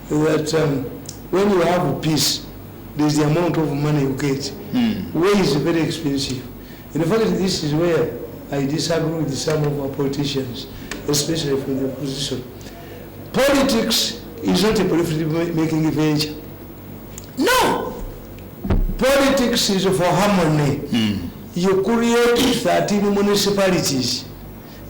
that when you have peace, there's the amount of money you get. Way is very expensive. In fact, this is where I disagree with some of our politicians, especially from the opposition. Politics is not a profit-making venture. No! Politics is for harmony. You create 13 municipalities.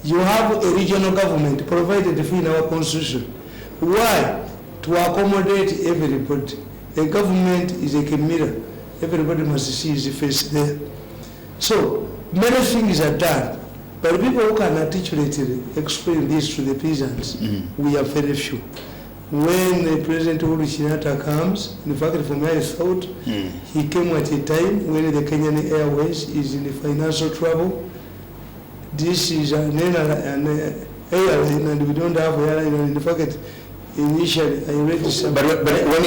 You have a regional government provided in our constitution. Why? To accommodate everybody. A government is like a mirror. Everybody must see his face there. So, many things are done. But people who can articulately explain this to the peasants, we are very few. When President Uhuru Kenyatta comes, in fact, from my thought, he came at a time when the Kenyan Airways is in financial trouble. This is an airline, and we don't have an airline. In fact, initially, I read some. But when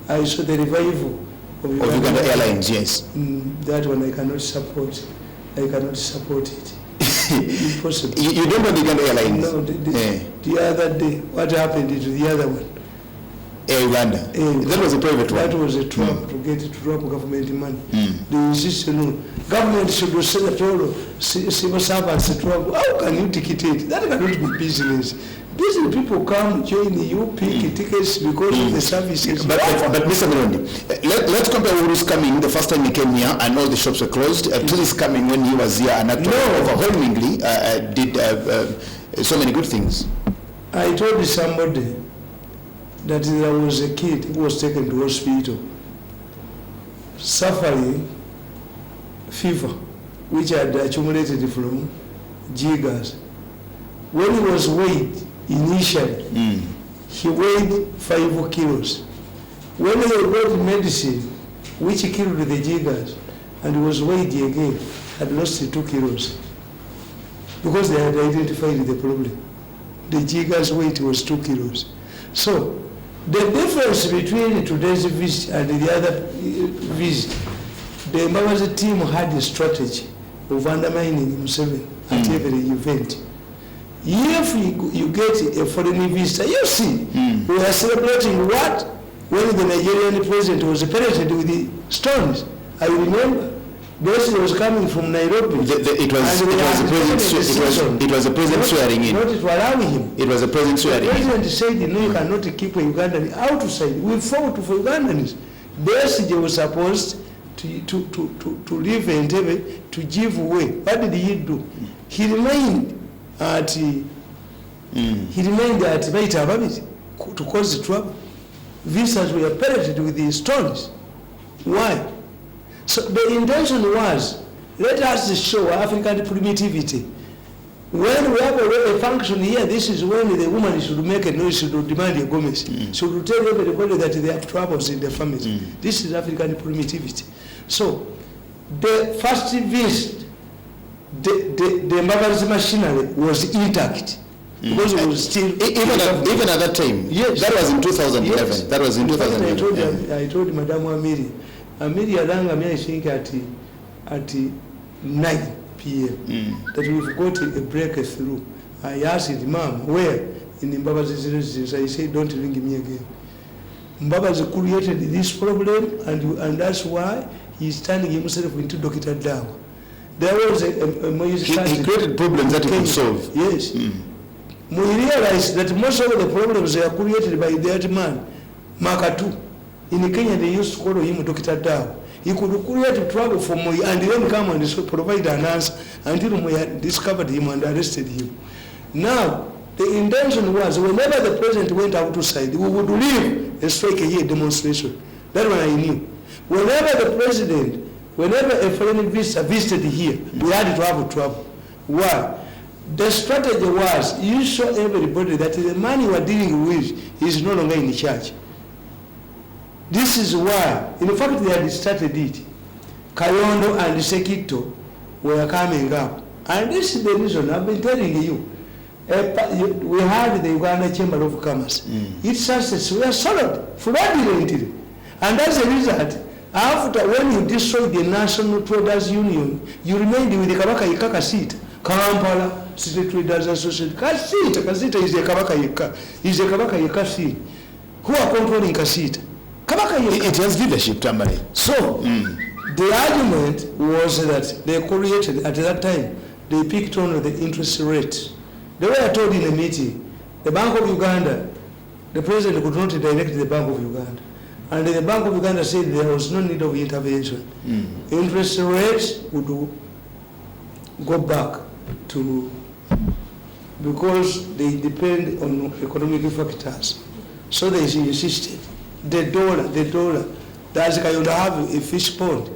I saw the revival of Uganda Airlines, yes. That one I cannot support. I cannot support it. Impossible. You don't want Uganda Airlines? No, the other day, what happened to the other one? Air Uganda. That was a private one. That was a trap to get to drop government money. They insisted, no, government should sell it all, civil servants, how can you dictate? That cannot be business. These people come, join you, pick tickets because of the services. But Mr. Mirundi, let's compare Uhuru's coming the first time he came here and all the shops were closed to his coming when he was here and overwhelmingly did so many good things. I told somebody that there was a kid who was taken to hospital suffering fever which had accumulated from jiggers. When he was weighed initially, he weighed 5 kilos. When he got medicine which killed the jiggers and was weighed again, had lost 2 kilos because they had identified the problem. The jiggers' weight was 2 kilos. So the difference between today's visit and the other visit, the Mbabazi team had a strategy of undermining Museveni at every event. If you get a foreign visitor, you see, we are celebrating what? When the Nigerian president was pelleted with the stones. I remember. Basically was coming from Nairobi. It was a president swearing in. Not to allow him. It was a president swearing in. The president said, no, you cannot keep a Ugandan outside. We fought for Ugandans. Basically was supposed to leave Entebbe to give way. What did he do? He remained at Baita Babit to cause the trouble. Visitors were pelleted with the stones. Why? So the intention was, let us show African primitivity. When we have a function here, this is when the woman should make a noise, should demand a gomez, should tell everybody that they have troubles in their family. This is African primitivity. So the first visit, the Mbabazi machinery was intact. Because it was still even at that time. Yes, that was in 2011. Yes. That was in 2011. I told Madam Amiri rang me, I think at 9 p.m. that we've got a breakthrough. I asked Ma'am, where? In Mbabazi's residence. I said, don't ring me again. Mbabazi created this problem, and that's why he's turning himself into Dr. Dawa. There was he created problems that he could solve. Yes. We realized that most of the problems are created by that man, Makatu. In Kenya, they used to call him Dr. Dawa. He could create trouble for Moi and then come and provide an answer until Moi discovered him and arrested him. Now, the intention was whenever the president went outside, we would leave a strike here demonstration. That one I knew. Whenever a foreign visitor visited here, we had to have trouble. Why? The strategy was you show everybody that the man you are dealing with is no longer in charge. This is why, in fact, they had started it. Kayondo and Sekito were coming up. And this is the reason I've been telling you. We had the Uganda Chamber of Commerce. Its assets were sold fraudulently. And as a result, after when you destroyed the National Traders Union, you remained with the Kabaka Ikaka seat. Kampala City Traders Association. Kasita is a Kabaka Yeka. Is a Kabaka Yeka city. Who are controlling Kasita? Kabaka Yeka. It has leadership, Tamale. So, the argument was that they created, at that time, they picked on the interest rate. They were told in a meeting, the Bank of Uganda, the president could not direct the Bank of Uganda. And the Bank of Uganda said there was no need of intervention. Interest rates would go back to, because they depend on economic factors. So they insisted. The dollar, that's why you have a fish pond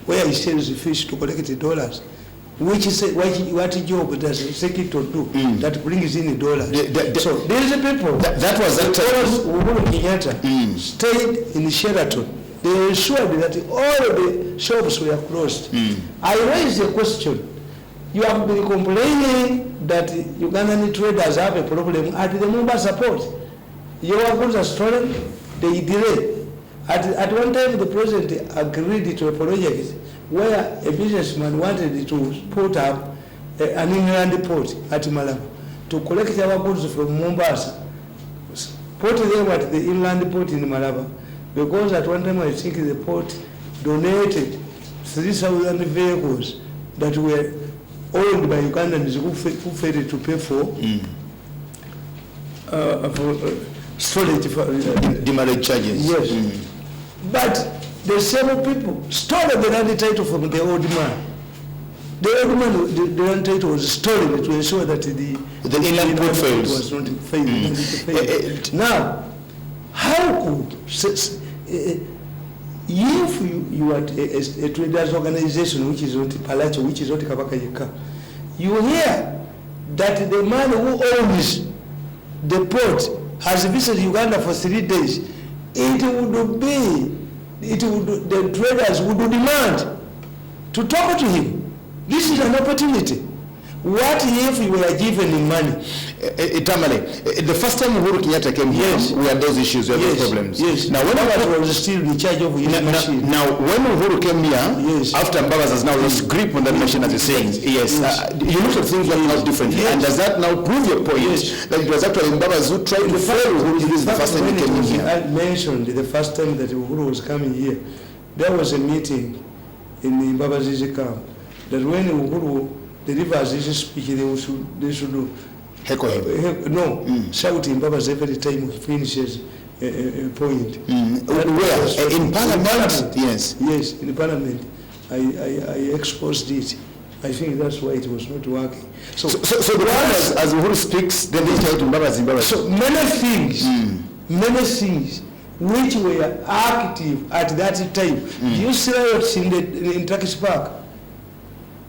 where he sells the fish to collect the dollars. Which is what job does the secretary do that brings in the dollars? So these people that was that Uhuru Kenyatta stayed in Sheraton. They ensured that all the shops were closed. I raised a question. You have been complaining that Ugandan traders have a problem at the Mombasa port. Your goods are stolen, they delay. At one time, the president agreed to a project where a businessman wanted to put up an inland port at Malaba to collect our goods from Mombasa, put them at the inland port in Malaba, because at one time I think the port donated 3,000 vehicles that were owned by Ugandans who failed to pay for storage demurrage charges. Yes. But the same people stole the land title from the old man. The old man, the land title was stolen to ensure that the inland port fails. Was not failed. Now, how could, if you are a traders organization which is not Palacho, which is not Kabaka Yeka, you hear that the man who owns the port has visited Uganda for 3 days, the traders would demand to talk to him. This is an opportunity. What if you were given money? Tamale, the first time Uhuru Kenyatta came here, we had those issues, we had those problems. Yes. Now, when Mbabazi was still in charge of his machine. Now, when Uhuru came here, after Mbabazi has now lost grip on that machine, as you're saying, you look at things like now differently. And does that now prove your point that it was actually Mbabazi who tried to fail Uhuru the first time he came here? I mentioned the first time that Uhuru was coming here, there was a meeting in Mbabazi's camp that when Uhuru delivers his speech, they should do. Heckle him. Shouting Mbabazi every time he finishes a point. Where? In Parliament? Yes. Yes, in Parliament. I exposed it. I think that's why it was not working. So the one as Uhuru speaks, then they tell to Mbabazi. So many things which were active at that time. Do you see riots in Turkish Park?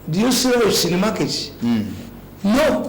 Do you see riots in the markets? No.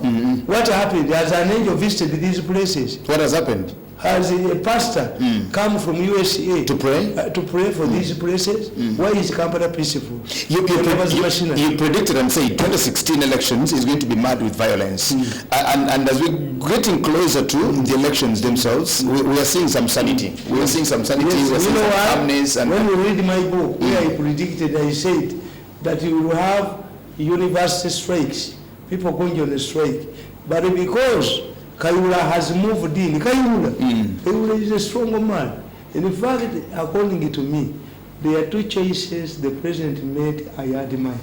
What happened? As an angel visited these places. What has happened? Has a pastor come from USA to pray? To pray for these places? Why is Kampala peaceful? You predicted and said 2016 elections is going to be marred with violence. And as we're getting closer to the elections themselves, we are seeing some sanity. We are seeing some sanity, yes, we are seeing some calmness. And when you read my book, where I predicted, I said that you will have university strikes, people going on a strike. But because Kayula has moved in, Kayula is a strong man. In fact, according to me, there are two choices the president made I admire.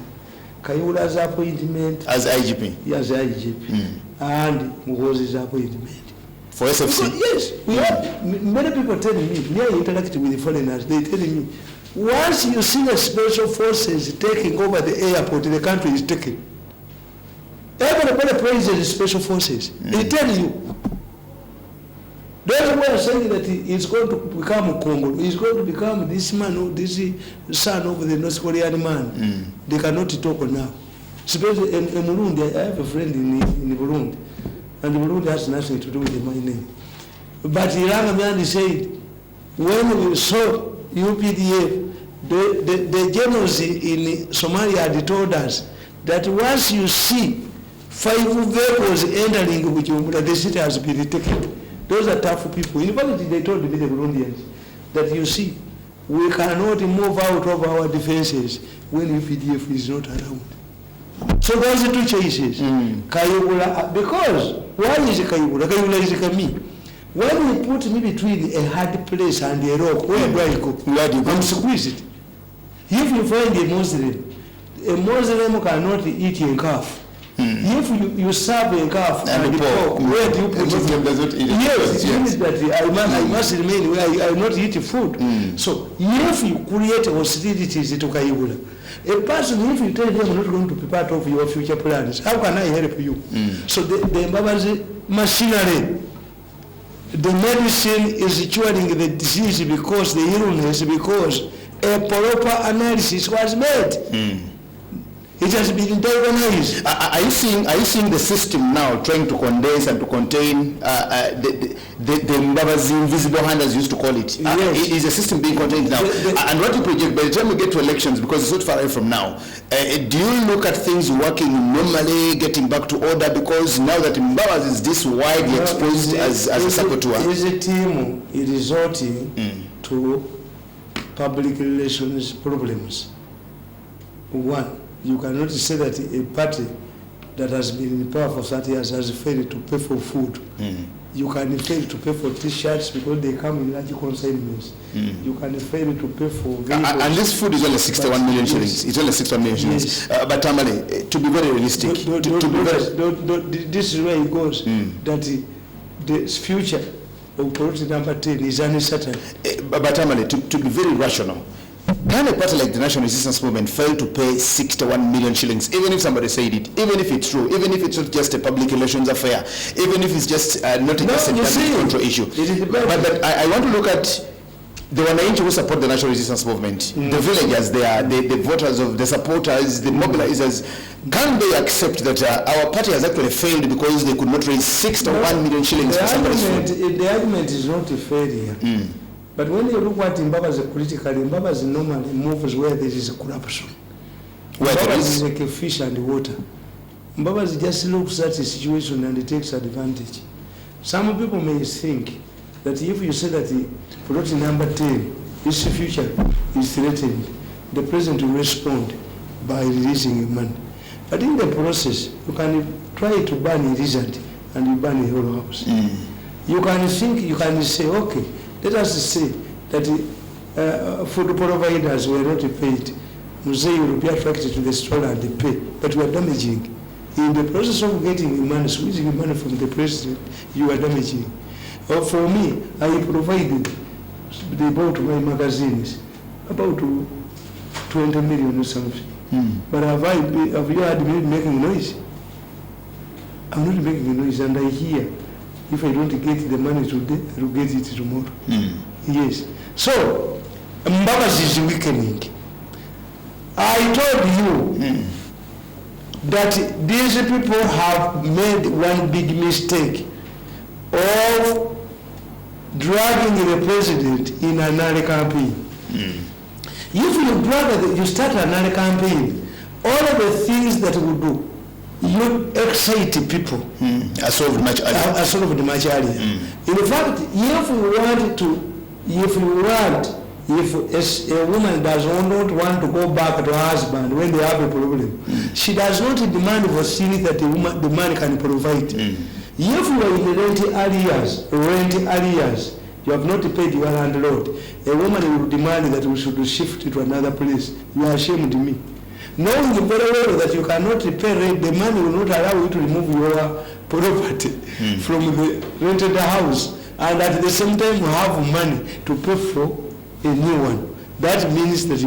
Kayula's appointment as IGP. Yes, IGP. And Muhoozi's appointment. For SFC? Because, yes, we have many people telling me, when I interact with the foreigners, they telling me, once you see the special forces taking over the airport, the country is taken. Everybody praises the special forces. They tell you. Those who are saying that it's going to become Congo, it's going to become this man, this son of the North Korean man. They cannot talk now. Especially in Mirundi, I have a friend in Burundi, and Burundi has nothing to do with my name. But the young man said, when we saw UPDF, the generals in Somalia had told us that once you see 5 vehicles entering Bujumbura, the city has been taken. Those are tough people. In fact, they told me, the Burundians, that you see, we cannot move out of our defenses when UPDF is not around. So those are two choices. Kayibula, because why is Kayibula? Kayibula is Kami. When you put me between a hard place and a rock, where do I go? Where do you go? I'm squeezed. If you find a Muslim cannot eat a calf. If you serve a calf and pork, where do you put it? Muslim does not eat it. Yes, it means that I must remain where I will not eat food. So if you create hostilities to Kayibula, a person, if you tell them I'm not going to be part of your future plans, how can I help you? So the Mbabazi machinery, the medicine is curing the disease because the illness, because a proper analysis was made. It has been diagnosed. Are you seeing the system now trying to condense and to contain the Mbabazi invisible hand, as you used to call it? Yes. Is the system being contained now? And what you project, by the time we get to elections, because it's not far away from now, do you look at things working normally, getting back to order? Because now that Mbabazi is this widely exposed as a saboteur. Is a team resorting to public relations problems? One, you cannot say that a party that has been in power for 30 years has failed to pay for food. You can fail to pay for t-shirts because they come in large consignments. You can fail to pay for vehicles. And this food is only 61 million shillings. It's only 61 million shillings. But Tamale, to be very realistic, this is where it goes, that the future of priority number 10 is uncertain. But Tamale, to be very rational, can a party like the National Resistance Movement fail to pay 61 million shillings, even if somebody said it, even if it's true, even if it's not just a public relations affair, even if it's just not just a damage control issue? But I want to look at the Wananchi who support the National Resistance Movement, the villagers, the voters, of the supporters, the mobilizers. Can they accept that our party has actually failed because they could not raise 61 million shillings for somebody's food? The argument is not a failure. But when you look at Mbabazi politically, Mbabazi normally moves where there is corruption. Where there is like a fish and water. Mbabazi just looks at the situation and takes advantage. Some people may think that if you say that the priority number 10, its future is threatened, the president will respond by releasing money. But in the process, you can try to ban a lizard and you ban a whole house. You can think, you can say, okay, let us say that food providers were not paid. You say you will be attracted to the store and they pay, but you are damaging. In the process of getting money, squeezing money from the president, you are damaging. For me, I provided, they bought my magazines, about 20 million or something. But have you had me making noise? I'm not making noise, and I hear, if I don't get the money today, I will get it tomorrow. Yes. So, Mbabazi is weakening. I told you that these people have made one big mistake of dragging the president in another campaign. If you start another campaign, all of the things that we do, you excite people. Are solved much earlier. In fact, if a woman does not want to go back to her husband when they have a problem, she does not demand for things that the man can provide. If you are in rent areas, you have not paid your landlord, a woman will demand that we should shift to another place. You are ashamed of me. Knowing very well that you cannot pay rent, the money will not allow you to remove your property from the rented house, and at the same time you have money to pay for a new one. That means that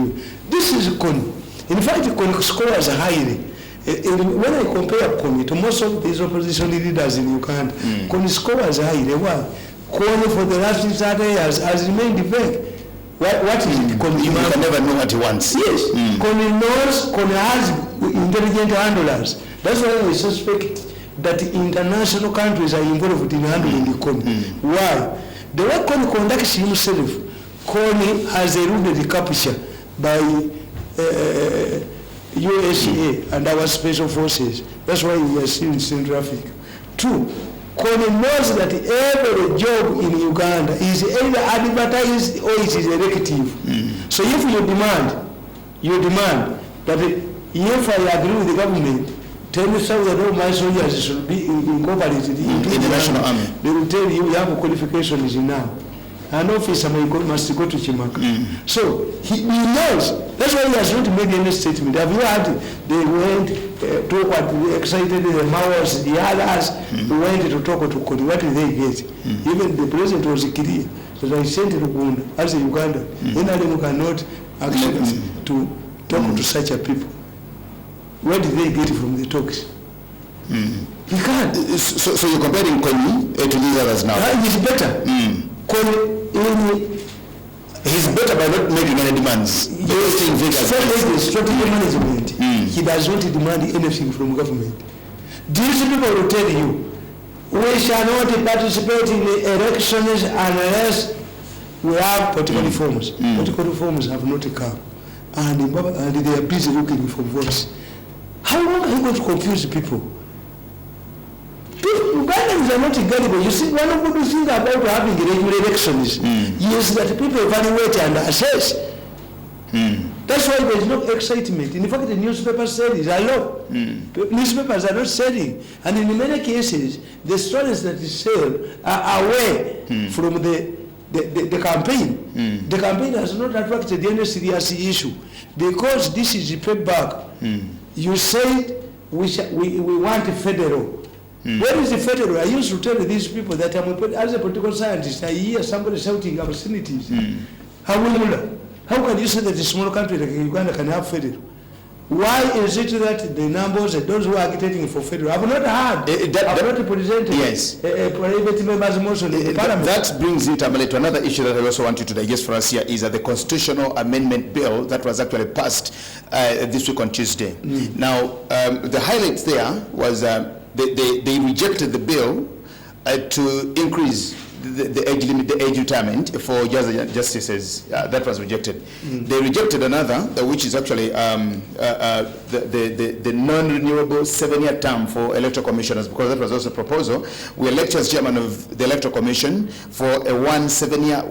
this is Kony. In fact, Kony scores highly. When I compare Kony to most of these opposition leaders in Uganda, Kony scores highly. Why? Kony for the last 30 years has remained vague. What is it? You can never know what he wants. Yes. Kony has intelligent handlers. That's why I suspect that international countries are involved in handling the Kony. Why? The way Kony conducts himself, Kony has eluded the capture by USA and our special forces. That's why we are seeing Central Africa. Two, Kony knows that every job in Uganda is either advertised or it is elective. So if you demand that If I agree with the government, 10,000 of my soldiers should be incorporated into in the national army. They will tell you have qualifications now. An officer must go to Chimaka. So he knows. That's why he has not made any statement. Have you heard? They went to what excited the Maoists, the others went to talk to Kodi. What did they get? Even the president was clear. So I sent to Uganda as a Uganda. NRM cannot accept to talk to such a people. What did they get from the talks? You can't. So you're comparing Koni to these others now? It's better. Koni, he's better by not making any demands. Strategic management. He does not demand anything from government. These people will tell you, we shall not participate in the elections unless we have political reforms. Political reforms have not come. And they are busy looking for votes. How long are you going to confuse people? Ugandans are not gullible. You see, one of the things about having regular elections is that people evaluate and assess. That's why there is no excitement. In fact, the newspaper sales are low. Newspapers are not selling. And in many cases, the stories that they sell are away from the campaign. The campaign has not attracted any serious issue. Because this is a payback. You said we want a federal. Where is the federal? I used to tell these people that as a political scientist, I hear somebody shouting obscenities. How can you say that a small country like Uganda can have federal? Why is it that the numbers of those who are agitating for federal have not heard, have not presented a private member's motion in the parliament? That brings it, Tamale, to another issue that I also want you to digest for us here, is that the constitutional amendment bill that was actually passed this week on Tuesday. Now, the highlights there was they rejected the bill to increase the age limit, the age retirement for justices. That was rejected. They rejected another, which is actually the non-renewable 7-year term for electoral commissioners, because that was also a proposal. We elect as chairman of the electoral commission for a one seven year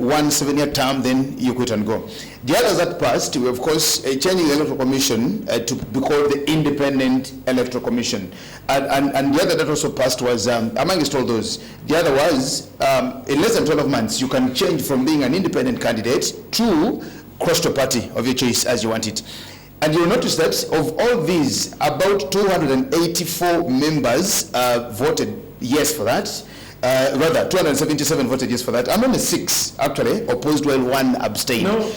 term, then you quit and go. The others that passed were, of course, changing the electoral commission to be called the independent electoral commission. And the other that also passed was, amongst all those, the other was, in less than 12 months, you can change from being an independent candidate to cross to a party of your choice as you want it. And you'll notice that of all these, about 284 members voted yes for that. Rather, 277 voted yes for that. And only 6 actually opposed, while 1 abstained. No.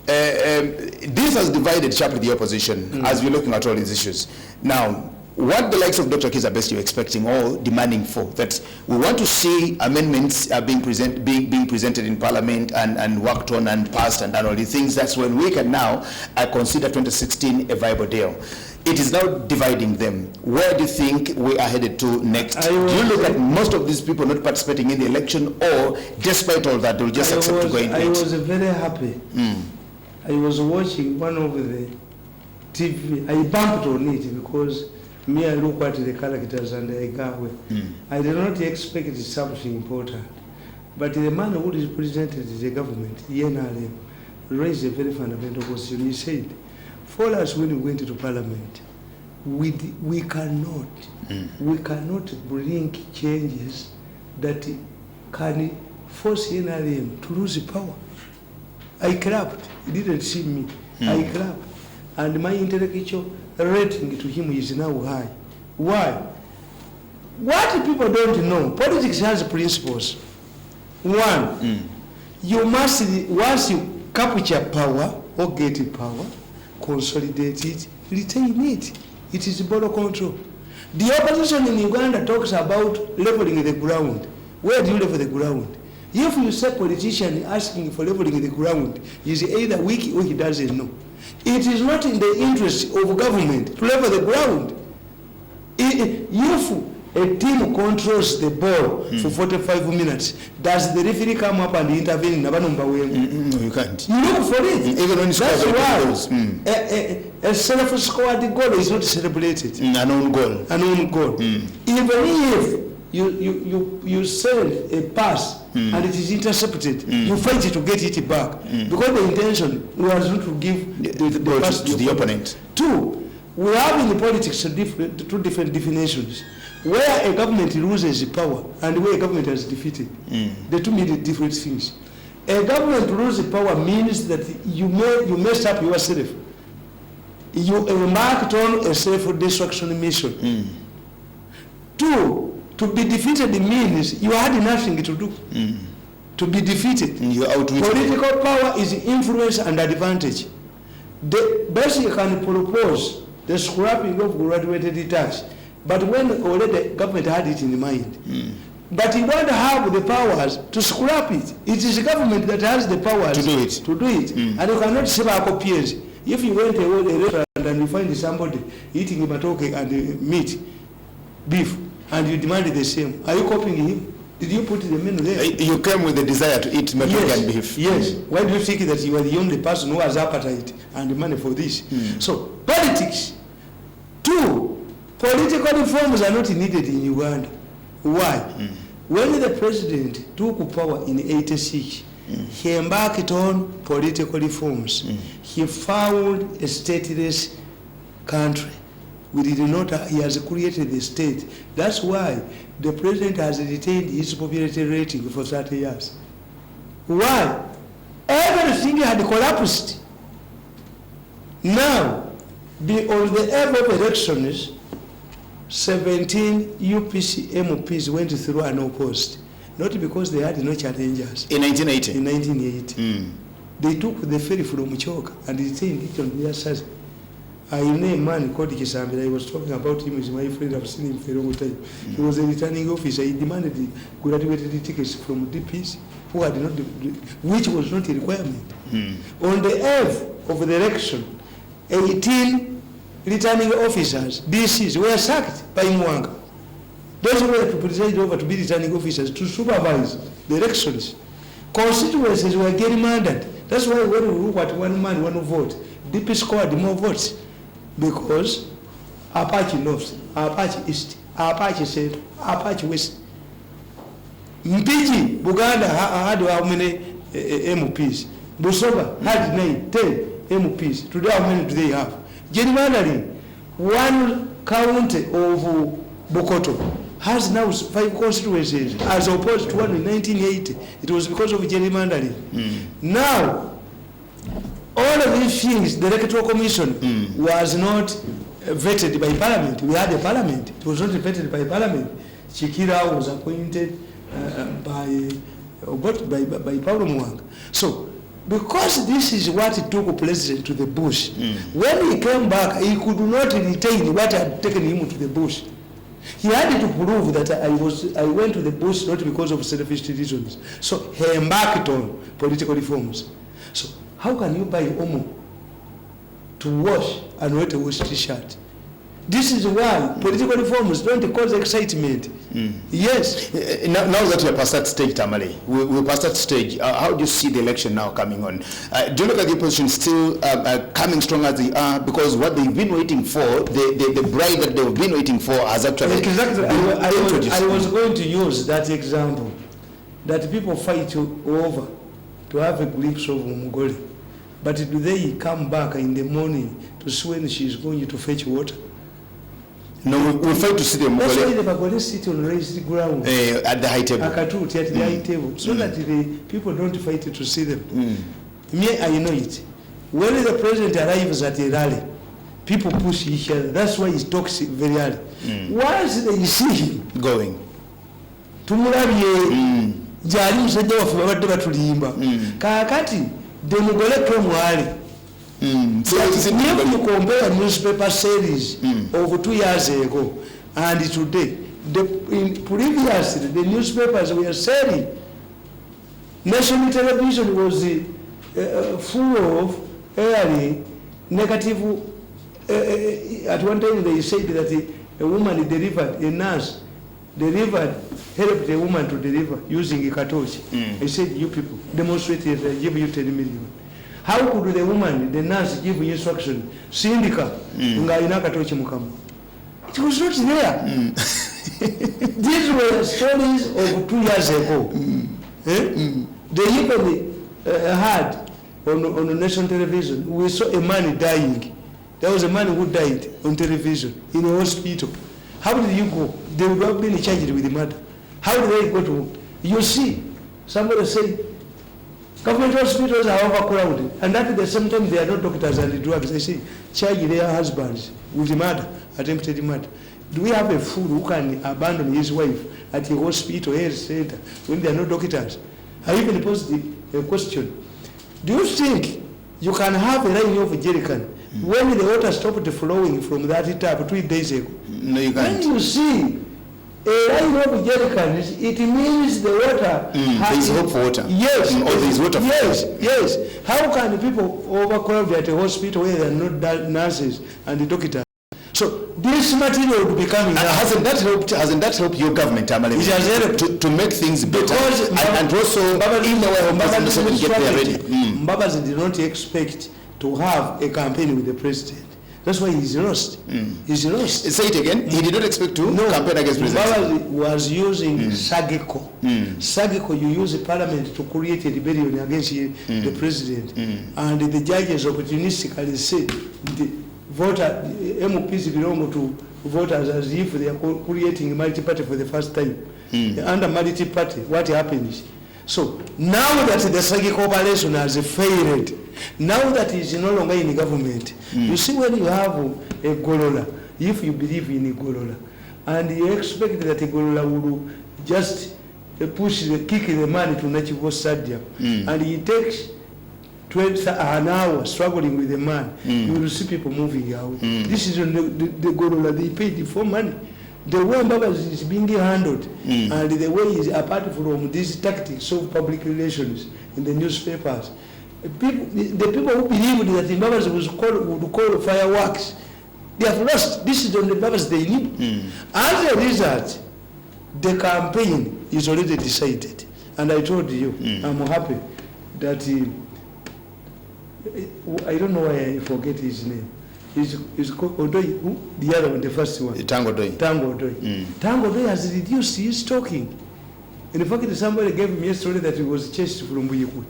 This has divided sharply the opposition as we're looking at all these issues. Now, what the likes of Dr. Kizza Besigye are expecting or demanding for, that we want to see amendments being presented in Parliament and worked on and passed and done all these things. That's when we can now consider 2016 a viable deal. It is now dividing them. Where do you think we are headed to next? Do you look at most of these people not participating in the election, or despite all that, they'll just accept to go into it? I was very happy. I was watching one of the TV. I bumped on it because me, I look at the characters and I go away. I did not expect something important. But the man who represented the government, the NRM, raised a very fundamental question. He said, for us when we went to Parliament, we cannot bring changes that can force NRM to lose power. I clapped. He didn't see me. I clapped. And my intellectual rating to him is now high. Why? What people don't know, politics has principles. One, you must, once you capture power or get power, consolidate it, retain it. It is border control. The opposition in Uganda talks about leveling the ground. Where do you level the ground? If you say politician asking for leveling the ground, is either weak or he doesn't know. It is not in the interest of government to level the ground. If a team controls the ball for 45 minutes, does the referee come up and intervene? No, you can't. You look for it. Even when that's why a self-scored goal is not celebrated. An own goal. An own goal. Even if you send a pass and it is intercepted, you fight to get it back because the intention was not to give the pass to the opponent. 2, We have in the politics two different definitions. Where a government loses power and where a government has defeated. The two mean different things. A government loses power means that you messed up yourself. You embarked on a self-destruction mission. Two, to be defeated means you had nothing to do. To be defeated. Political power is influence and advantage. The best you can propose the scrapping of graduated tax, but when already the government had it in mind. But you don't have the powers to scrap it. It is the government that has the powers to do it. And you cannot say about peers. If you went to a restaurant and you find somebody eating matoke and meat, beef, and you demanded the same, are you copying him? Did you put the menu there? You came with the desire to eat matoke and beef. Yes. Why do you think that you are the only person who has appetite and money for this? So, politics. Two, political reforms are not needed in Uganda. Why? When the president took power in 86, he embarked on political reforms. He found a stateless country. He has created the state. That's why the president has retained his popularity rating for 30 years. Why? Everything had collapsed. Now, on the eve of elections, 17 UPC MPs went through unopposed, not because they had no challengers. In 1980? In 1980. They took the ferry from Choka and retained it on their side. I know a man called Kisambira. I was talking about him as my friend. I've seen him for a long time. He was a returning officer. He demanded the graduated tickets from DPs who had not, which was not a requirement. On the eve of the election, 18 returning officers, DCs, were sacked by Mwanga. Those were to preside over to be returning officers to supervise the elections. Constituencies were gerrymandered. That's why when we look at one man, one vote, DP scored more votes because Apache North, Apache East, Apache Central, Apache West. Mpiji, Buganda had how many MPs? Busoga had 9, 10 MPs. Today, how many do they have? Gerrymandering, one county of Bokoto has now 5 constituencies as opposed to one in 1980. It was because of gerrymandering. Now, all of these things, the Electoral Commission was not vetted by Parliament. We had a Parliament. It was not vetted by Parliament. Chikira was appointed by Paulo Mwanga. So, because this is what took president to the bush, when he came back, he could not retain what had taken him to the bush. He had to prove that I went to the bush not because of selfish reasons. So he embarked on political reforms. So how can you buy Omo to wash and wear a wash t-shirt? This is why political reforms don't cause excitement. Yes. Now that we're past that stage, Tamale, we're past that stage. How do you see the election now coming on? Do you look at the opposition still coming strong as they are? Because what they've been waiting for, the bride that they've been waiting for has actually exactly. I was going to use that example, that people fight over to have a glimpse of Mugoli. But do they come back in the morning to see when she's going to fetch water? No, we fight to see them. That's why the Bagole sit on raised ground at the high table. At the high table, so that the people don't fight to see them. Me, I know it. When the president arrives at a rally, people push each other. That's why he talks very early. Once they see him going, tumulabye jali musajja waffe babadde batulimba kaakati demugoleke mwali. So if you compare newspaper series of 2 years ago and today, previously the newspapers were selling. National television was full of airing negative. At one time they said that a woman delivered, a nurse helped a woman to deliver using a katochi. They said, you people demonstrated, I give you 10 million. How could the woman, the nurse, give instruction? Sindika, ngaina katochi mukama. It was not there. These were stories of 2 years ago. They even had on national television, we saw a man dying There was a man who died on television in a hospital. How did you go? They would have been charged with the murder. How did they go to? You see, somebody say, government hospitals are overcrowded, and at the same time they are not doctors and drugs. They say, charge their husbands with murder, attempted murder. Do we have a fool who can abandon his wife at a hospital, health center, when there are no doctors? I even posed a question. Do you think you can have a line of jerrycan when the water stopped flowing from that tap 2 days ago? No, you can't. When you see a line of jerrycans, it means the water There's hope for water. Yes. Or there's water. Yes. How can people overcrowd at a hospital where there are no nurses and the doctors? So this material would be coming now. Hasn't that helped your government, Tamale? It has helped to make things better. Because and also in a way Mbabas get there ready. Mbabas did not expect to have a campaign with the president. That's why he's lost. He's lost. Say it again. He did not expect to campaign against president. Mbabas was using Sagiko. Sagiko, you use the parliament to create a rebellion against the president. And the judges opportunistically said the voter MPs belong to voters as if they are creating a multi-party for the first time. Under multi-party, what happens? So now that the Sagiko operation has failed, now that he is no longer in government, you see when you have a Golola, if you believe in a Golola, and you expect that a Golola will just kick the man to Nachivo Stadium, and he takes 20 an hour struggling with the man, you will see people moving out. This is the Golola, they paid for money. The way Mbabas is being handled, and the way is apart from these tactics of public relations in the newspapers, the people who believed that the Mbabas would call fireworks, they have lost. This is the only Mbabas they need. As a result, the campaign is already decided. And I told you, I'm happy that I don't know why I forget his name. He's called Odoi, who? The other one, the first one. Tango Odoi. Tango Odoi has reduced his talking. In fact, somebody gave me yesterday that he was chased from Buyukwe.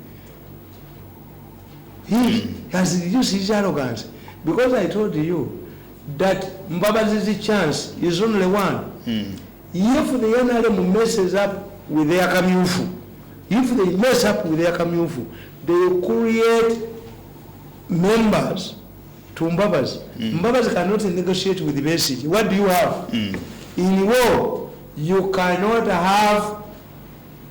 He has reduced his arrogance. Because I told you that Mbabazi's chance is only one. If the NRM messes up with their Kamyufu, if they mess up with their Kamyufu, they will create members to Mbabas. Mbabas cannot negotiate with the basic. What do you have? In war, you cannot have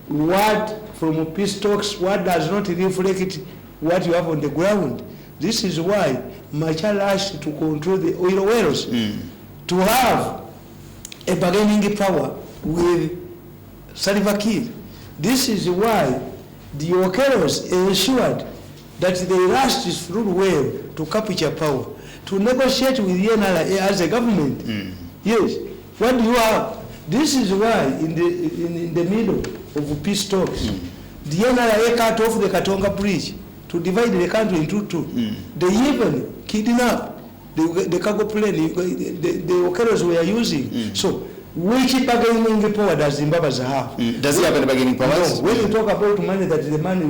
what from peace talks, what does not reflect what you have on the ground. This is why Machar asked to control the oil wells, to have a bargaining power with Salva Kiir. This is why the Okeros ensured that they rushed through well to capture power, to negotiate with the NRA as a government. Yes. What do you have? This is why in the middle of peace talks, the NRA cut off the Katonga Bridge to divide the country into two. They even kidnapped the cargo plane the Okeros were using. So which bargaining power does Zimbabwe have? Does he have any bargaining powers? No. When you talk about money, that the man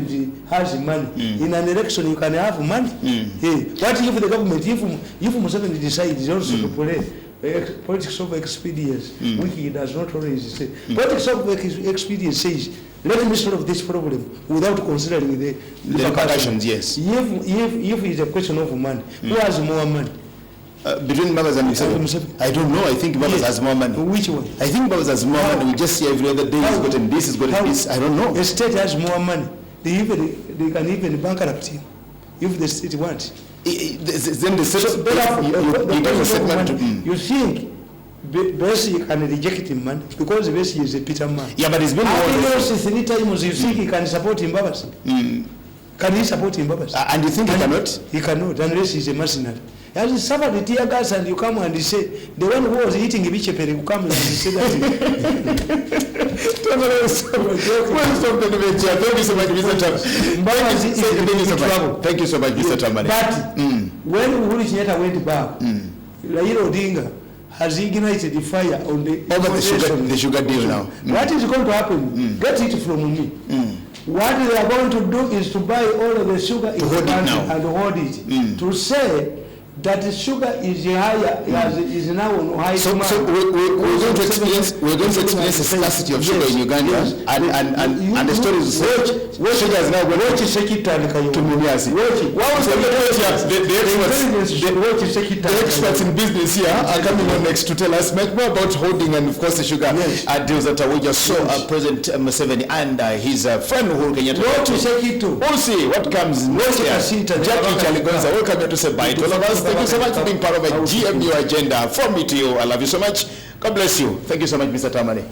has money. In an election, you can have money. What if the government, if Museveni decides also to play politics of expedience, which he does not always say. Politics of expedience says, let me solve this problem without considering the repercussions. Yes. If it's a question of money, who has more money? Between Mbabas and Museveni? I don't know. I think Mbabas has more money. Which one? I think Mbabas has more money. We just see every other day he's gotten this, he's gotten this. I don't know. The state has more money. They can even bankrupt him if the state wants. Then the state, you think Bessie can reject him, man, because Bessie is a Peter man. Yeah, but he's been lost 3 times. You think he can support him, Mbabas? Can he support him, Mbabas? And you think he cannot? He cannot, unless he's a mercenary. As he suffered the tear gas, and you come and you say, the one who was eating a bichepere, you come and you say that. Thank you so much, Mr. Tamale. Thank you so much, Mr. Tamale. But when Uhuru Kenyatta went back, Raila Odinga has ignited the fire on the sugar deal now. What is going to happen? Get it from me. What they are going to do is to buy all of the sugar in the country and hold it. To say that sugar is higher, is now on high demand. So we're going to experience the scarcity of sugar in Uganda, yes. and the story is sugar is now going to Mumias. The experts in business here are coming on next to tell us much more about holding and of course the sugar deals that we just saw President Museveni and his friend Uhuru Kenyatta. We'll see what comes next year. Jackie Chaligonza, welcome to say bye to all of us. Thank you so much for being part of a GMU agenda. From me to you, I love you so much. God bless you. Thank you so much, Mr. Tamale.